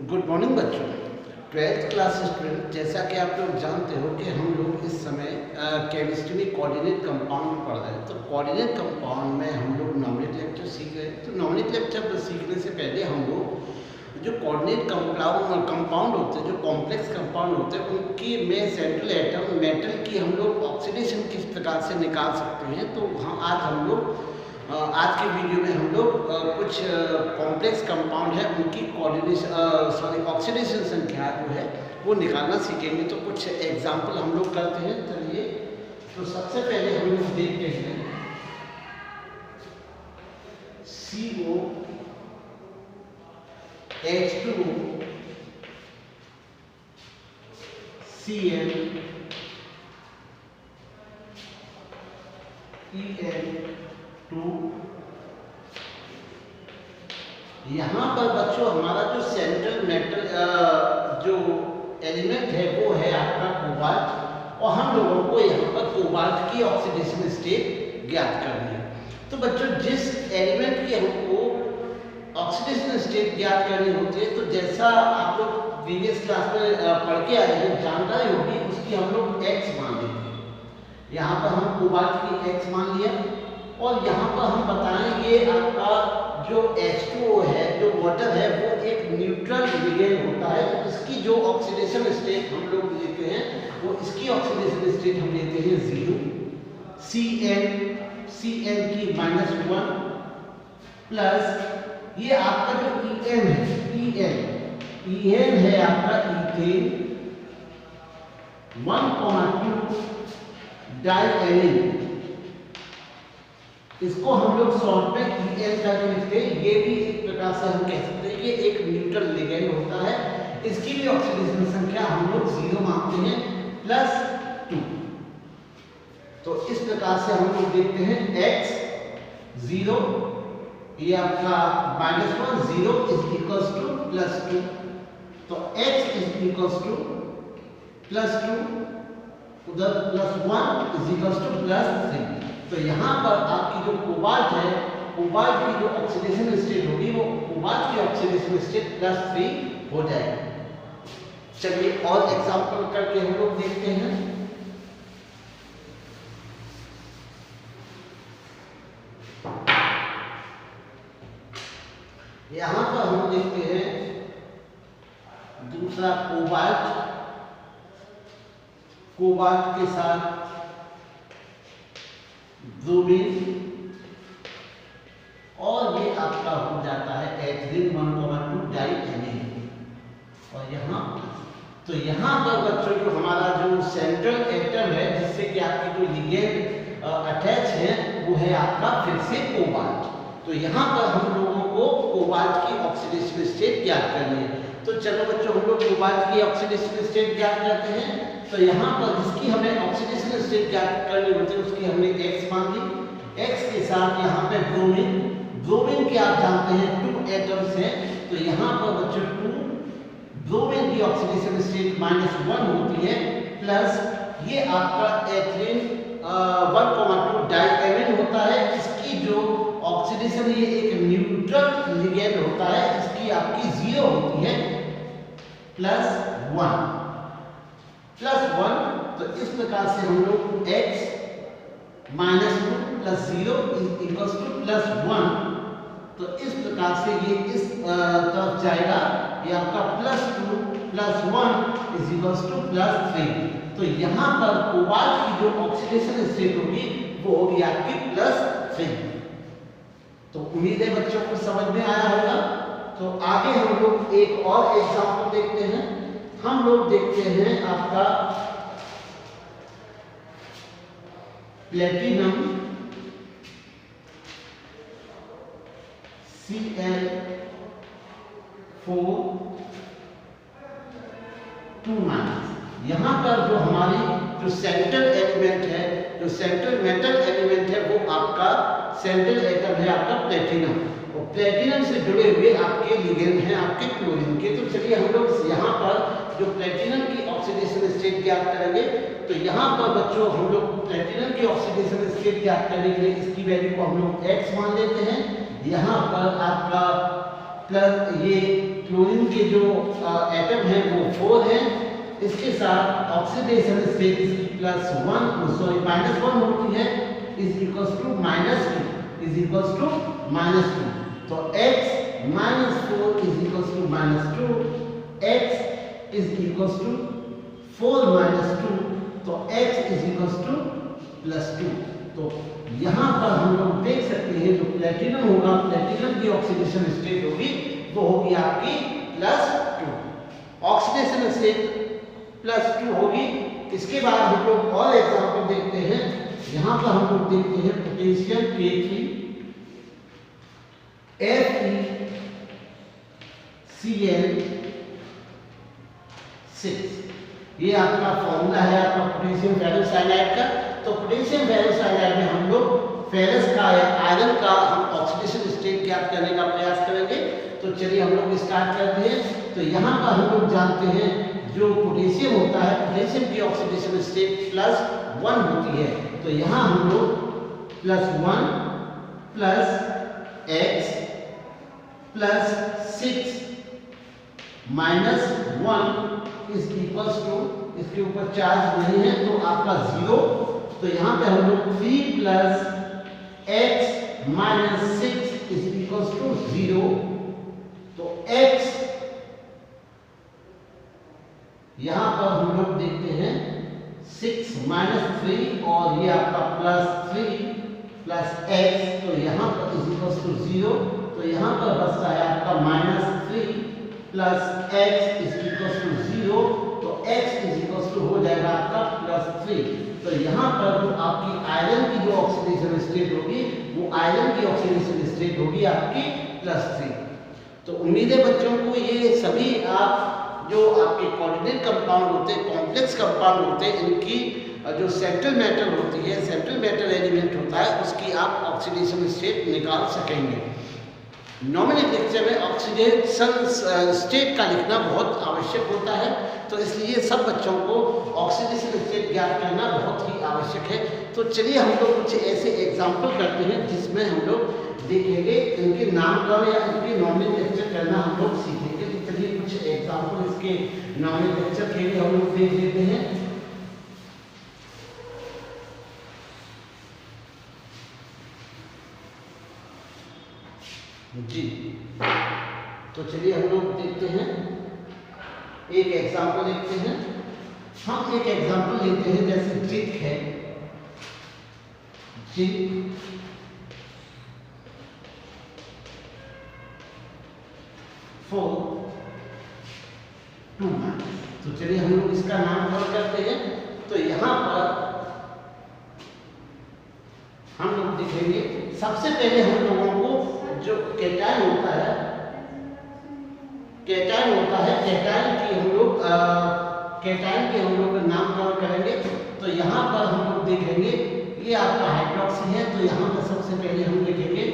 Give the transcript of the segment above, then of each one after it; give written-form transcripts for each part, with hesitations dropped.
Good morning बच्चों। 12th class student, जैसा कि आप लोग जानते हो कि हम लोग इस समय केमिस्ट्री में कोऑर्डिनेट कंपाउंड पढ़ रहे हैं। तो कोऑर्डिनेट कंपाउंड में हम लोग नॉमिनेट लेक्चर सीख रहे हैं। तो नॉमिनेट लेक्चर सीखने से पहले हम लोग जो कोऑर्डिनेट कंपाउंड होते हैं, जो कॉम्प्लेक्स कंपाउंड होते हैं, उनकी में सेंट्रल एटम मेटल की हम लोग ऑक्सीडेशन किस प्रकार से निकाल सकते हैं। तो आज हम लोग आज के वीडियो में हम लोग कुछ कॉम्प्लेक्स कंपाउंड है उनकी ऑक्सीडेशन संख्या जो है वो निकालना सीखेंगे। तो कुछ एग्जांपल हम लोग करते हैं। चलिए, तो सबसे पहले हम लोग देखते हैं CO H2O Cl En2। यहाँ पर बच्चों हमारा जो सेंट्रल मेटल जो एलिमेंट है वो है आपका कोबाल्ट, और हम लोगों को यहाँ पर कोबाल्ट की ऑक्सीडेशन स्टेट ज्ञात करनी है। तो बच्चों जिस एलिमेंट की हमको ऑक्सीडेशन स्टेट ज्ञात करनी होती है, तो जैसा आप लोग प्रीवियस क्लास में पढ़ के आए हैं, जानकारी होगी, उसकी हम लोग X मान लेते हैं। यहाँ पर हम कोबाल्ट की X मान लिया, और यहाँ पर हम बताएंगे आपका जो H2O है, जो वाटर है, वो एक न्यूट्रल लिगेंड होता है। तो इसकी जो ऑक्सीडेशन स्टेट हम लोग लेते हैं, वो इसकी ऑक्सीडेशन स्टेट हम लेते हैं 0। Cn की -1 प्लस ये आपका जो En है, En है आपका इथेन 1,2 डाइएमिन। इसको हम लोग शॉर्ट में En करके लिखते हैं। ये भी एक प्रकार से हम कह सकते हैं ये एक न्यूट्रल लिगेंड होता है। इसकी भी ऑक्सीडेशन संख्या हम लोग 0 मानते हैं +2। तो इस प्रकार से हम लोग देखते हैं X 0, ये आपका -1 0 इज इक्वल्स टू +2। तो X इज इक्वल्स टू +2, उधर +1 इज इक्वल्स टू +3। तो यहाँ पर आपकी जो कोबाल्ट है, कोबाल्ट की जो ऑक्सीडेशन स्टेट होगी वो कोबाल्ट की ऑक्सीडेशन स्टेट +3 हो जाएगी। चलिए और एग्जांपल करके हम लोग देखते हैं। यहाँ पर हम देखते हैं दूसरा कोबाल्ट के साथ ब्रोमीन, और ये आपका हो जाता है एथिलीन 1,2 डाइएमिन। और यहाँ तो यहाँ पर बच्चों जो हमारा जो सेंट्रल एटम है, जिससे कि आपकी जो लिगेंड अटैच है, वो है आपका फिर से कोबाल्ट। तो यहाँ पर हम लोगों को कोबाल्ट की ऑक्सीडेशन स्टेट ज्ञात करनी है। तो चलो बच्चों, हम लोग कोबाल्ट की ऑक्सीडेशन स्टेट ज्ञात करते हैं। तो यहाँ पर जिसकी हमें ऑक्सीडेशन स्टेट ज्ञात करनी होती है, उसकी हमने X मान ली। X के साथ यहाँ पे ब्रोमीन के आप जानते हैं 2 एटम्स हैं। तो यहाँ पर बच्चों 2 ब्रोमीन की ऑक्सीडेशन स्टेट -1 होती है, प्लस ये आपका एथिलीन 1,2 डाइएमिन होता है। इसकी जो ऑक्सीडेशन, ये एक न्यूट्रल लिगेंड होता है, इसकी आपकी 0 होती है +1। तो इस प्रकार से हम लोग X -2 + 0 इज इक्वल्स टू +1। तो इस प्रकार से ये इस तरफ जाएगा, ये आपका +2 + 1 इज इक्वल्स टू +3। तो यहाँ पर कोबाल्ट की जो ऑक्सीडेशन स्टेट होगी वो होगी आपकी +3। तो उम्मीद है बच्चों को समझ में आया होगा। तो आगे हम लोग एक और एग्जांपल देखते हैं। हम लोग देखते हैं आपका प्लेटिनम Cl4 यहाँ पर जो हमारी जो सेंट्रल एलिमेंट है, जो सेंट्रल मेटल एलिमेंट है, वो आपका सेंट्रल एटम है आपका प्लेटिनम। और प्लेटिनम से जुड़े हुए आपके लिगेंड हैं आपके क्लोरीन के। तो चलिए हम लोग यहाँ पर जो प्लेटिनम की ऑक्सीडेशन स्टेट ज्ञात करेंगे। तो यहाँ पर बच्चों हम लोग प्लेटिनम की ऑक्सीडेशन स्टेट ज्ञात करने के लिए इसकी वैल्यू को हम लोग X मान लेते हैं। यहाँ पर आपका प्लस ये क्लोरीन के जो एटम है वो 4 है, इसके साथ ऑक्सीडेशन स्टेट इसकी -1 होती है इज इक्वल्स टू -2 तो x -4 is equals to -2, x is equals to 4 -2 तो x इज इक्वल्स टू +2। तो यहाँ पर हम लोग देख सकते हैं जो प्लेटिनम होगा, प्लेटिनम की ऑक्सीडेशन स्टेट होगी वो होगी आपकी +2, ऑक्सीडेशन स्टेट +2 होगी। इसके बाद हम लोग और एग्जांपल देखते हैं। यहाँ पर हम लोग देखते हैं पोटेशियम K3 FeCl6, ये आपका फॉर्मूला है आपका पोटेशियम फेरोसाइनाइड का। तो पोटेशियम फेरोसाइनाइड में हम लोग फेरस का या आयरन का हम ऑक्सीडेशन स्टेट ज्ञात करने का प्रयास करेंगे। तो चलिए हम लोग स्टार्ट करते हैं। तो यहाँ पर हम लोग जानते हैं जो पोटेशियम होता है, पोटेशियम की ऑक्सीडेशन स्टेट +1 होती है। तो यहाँ हम लोग +1 + x +6 -1 इज इक्वल्स टू, इसके ऊपर चार्ज नहीं है तो आपका 0। तो यहाँ पे हम लोग 3 + x - 6 इज इक्वल्स टू 0। तो x यहाँ पर हम लोग देखते हैं 6 - 3 और ये आपका +3 + x, तो यहाँ पर इज इक्वल्स टू 0। तो यहाँ पर बचता है आपका -3 + x इज इक्वल्स टू 0। तो x इज इक्वल्स टू हो जाएगा आपका +3। तो यहाँ पर जो आपकी आयरन की जो ऑक्सीडेशन स्टेट होगी वो आयरन की ऑक्सीडेशन स्टेट होगी आपकी +3। तो उम्मीद है बच्चों को ये सभी आप जो आपके कोऑर्डिनेट कंपाउंड होते हैं, कॉम्प्लेक्स कंपाउंड होते हैं, इनकी जो सेंट्रल मैटर होती है, सेंट्रल मैटर एलिमेंट होता है, उसकी आप ऑक्सीडेशन स्टेट निकाल सकेंगे। नॉमिनल लेक्चर में ऑक्सीडेशन स्टेट का लिखना बहुत आवश्यक होता है, तो इसलिए सब बच्चों को ऑक्सीडेशन स्टेट ज्ञात करना बहुत ही आवश्यक है। तो चलिए हम लोग कुछ ऐसे एग्जाम्पल करते हैं जिसमें हम लोग देखेंगे इनके नामकरण या इनके नॉमिनल लेक्चर करना हम लोग सीखेंगे। तो चलिए कुछ एग्जाम्पल इसके नॉमिनल लेक्चर के लिए हम लोग देख लेते हैं। जी, तो चलिए हम लोग देखते हैं, एक एग्जाम्पल देखते हैं। हम एक एग्जाम्पल लेते हैं जैसे जिंक है, जिंक 4 2 तो चलिए हम लोग इसका नामकरण करते हैं। तो यहाँ पर हम लोग देखेंगे सबसे पहले हम लोगों को जो कैटायन होता है, कैटायन की हम लोग नामकरण करेंगे। तो यहाँ पर हम लोग देखेंगे ये आपका हाइड्रोक्सी है। तो यहाँ पर सबसे पहले हम देखेंगे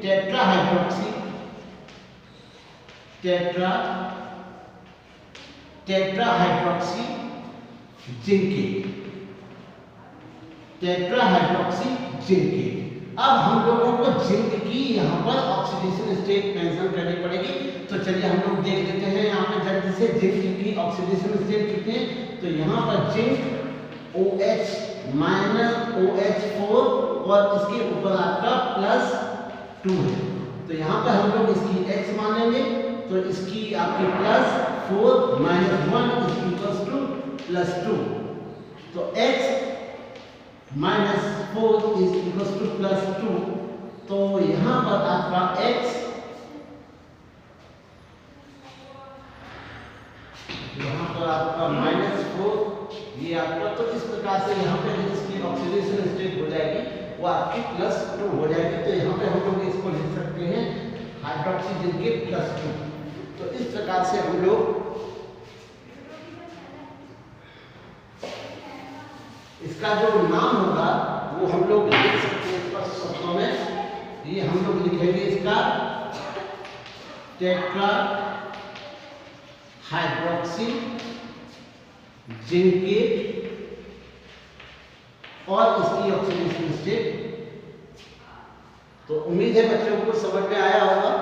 टेट्रा हाइड्रोक्सी जिंकेट। अब हम लोगों को जिंक की यहाँ पर ऑक्सीडेशन स्टेट मेंशन करनी पड़ेगी। तो चलिए हम लोग देख लेते हैं यहाँ पे जल्दी से जिंक की ऑक्सीडेशन स्टेट कितनी है। तो यहाँ पर जिंक OH - OH4 और इसके ऊपर आपका +2 है। तो यहाँ पर हम लोग इसकी X मानेंगे। तो इसकी आपकी +4 - 1 इज इक्वल्स टू +2। तो X -4 इज इक्वल्स टू +2। तो यहाँ पर आपका x यहाँ पर आपका -4 ये आपका, तो इस प्रकार से यहाँ पे इसकी ऑक्सीडेशन स्टेट हो जाएगी वो आपकी +2 हो जाएगी। तो यहाँ पे हम लोग इसको लिख सकते हैं हाइड्रोक्सी जिंकेट +2। तो इस प्रकार से हम लोग इसका जो नाम होगा वो हम लोग लिख सकते हैं स्पष्ट शब्दों में। ये हम लोग लिखेंगे इसका टेट्रा हाइड्रोक्सी जिंकेट और इसकी ऑक्सीडेशन स्टेट। तो उम्मीद है बच्चों को समझ में आया होगा।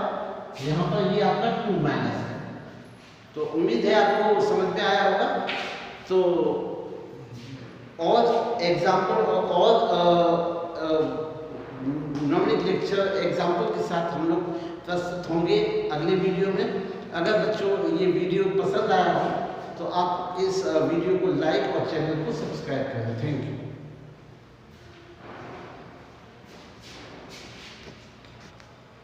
यहाँ पर ये आपका 2- है। तो उम्मीद है आपको समझ में आया होगा। तो और एग्जाम्पल और न्यूमेरिक लेक्चर एग्जाम्पल के साथ हम लोग प्रस्तुत होंगे अगले वीडियो में। अगर बच्चों ये वीडियो पसंद आया हो तो आप इस वीडियो को लाइक और चैनल को सब्सक्राइब करें। Thank you.